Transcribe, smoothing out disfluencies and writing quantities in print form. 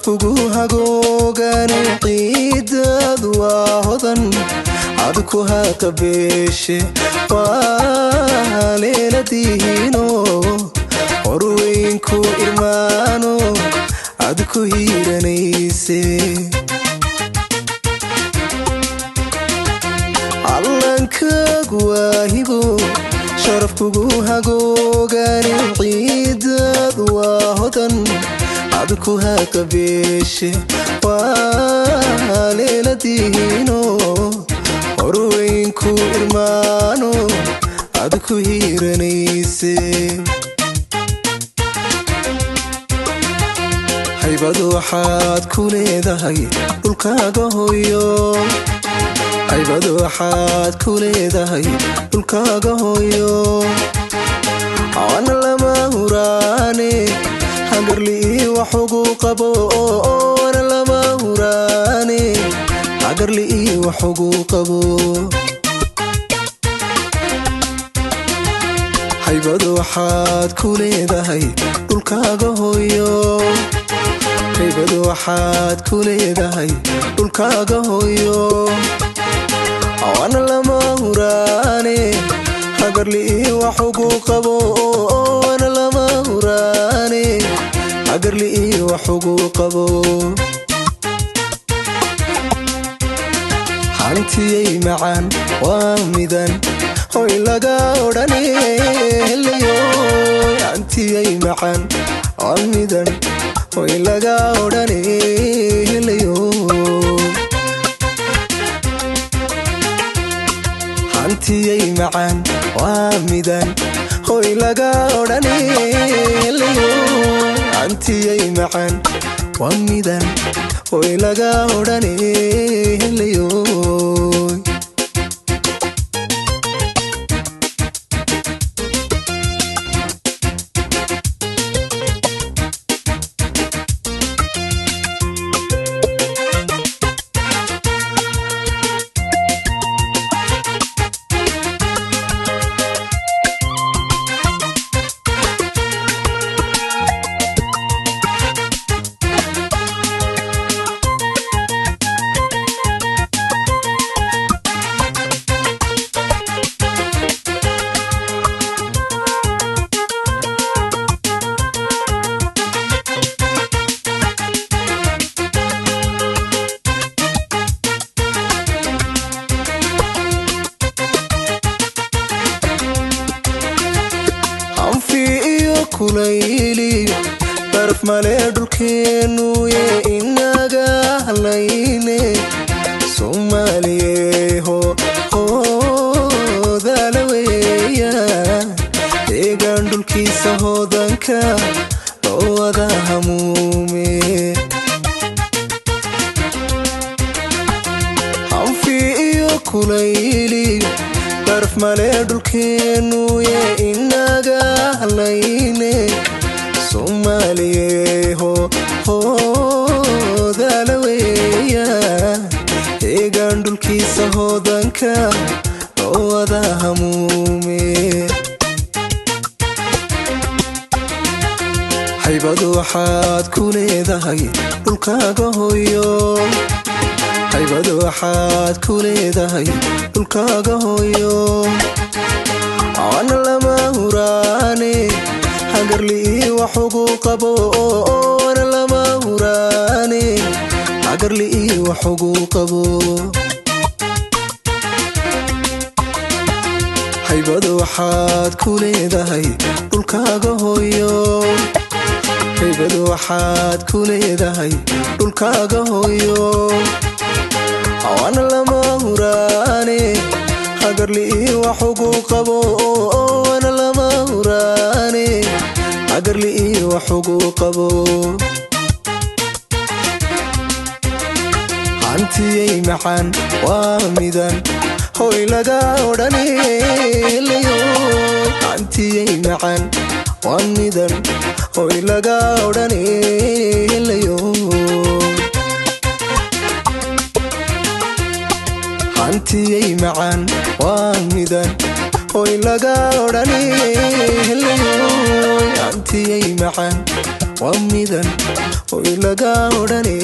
sharafkugu hagoogan ciidad waa hodan adku haqabeeshe waa leeladiino horweynku irmaano adku hiiranayse allankagu waahibo sharafkugu hagoogan ciidad waa hodan adku haqabeeshe waa leeladiino horweynku irmaano adku hiiranayse haybadu waxaad ku leedahay dhulkaaga hooyo haybadu waxaad ku leedahay dhulkaaga hooyo awana lama huraane hagarli wax ugu qabo awana lama huraane hagarli wax ugu qabo haybadu waxaad ku leedahay dhulkaaga hooyo haybadu waxaad ku leedahay dhulkaaga hooyo awana lama huraane hagarli wax ugu qabo awana lama huraane hagarli wax ugu qabo hantiyay macaan waa midan hoy laga odhane helayo hantiyay macaan waa midan hoy laga odhane helayo hantiyay macaan waa midan hoy laga odhane helayo hantiyay macaan waa midan hoy laga odhane helayo kulayliyo barf male dhulkeenu ye inaga halayne Soomaaliyeho hoodala weeya deegaan dhulkiisa hoodanka loo wada hamuume hanfi iyo kulayliyo barf male dhulkeenu ye inaga halayne Soomaaliyeho hoodala weeya deegaan dhulkiisa hoodanka loo wada hamuume haybadu waxaad ku leedahay dhulkaaga hooyo haybadu waxaad ku leedahay dhulkaaga hooyo awana lama huraane hagarli wax ugu qabo awana lama huraane hagarli wax ugu qabo haybadu waxaad ku leedahay dhulkaaga hooyo haybadu waxaad ku leedahay dhulkaaga hooyo awana lama huraane hagarli wax ugu qabo awana lama huraane hagarli wax ugu qabo hantiyay macaan waa midan hoy laga odhane helayo hantiyay macaan waa midan hoy laga odhane helayo hantiyay macaan waa midan hoy laga odhane helayo hantiyay macaan waa midan hoy laga odhane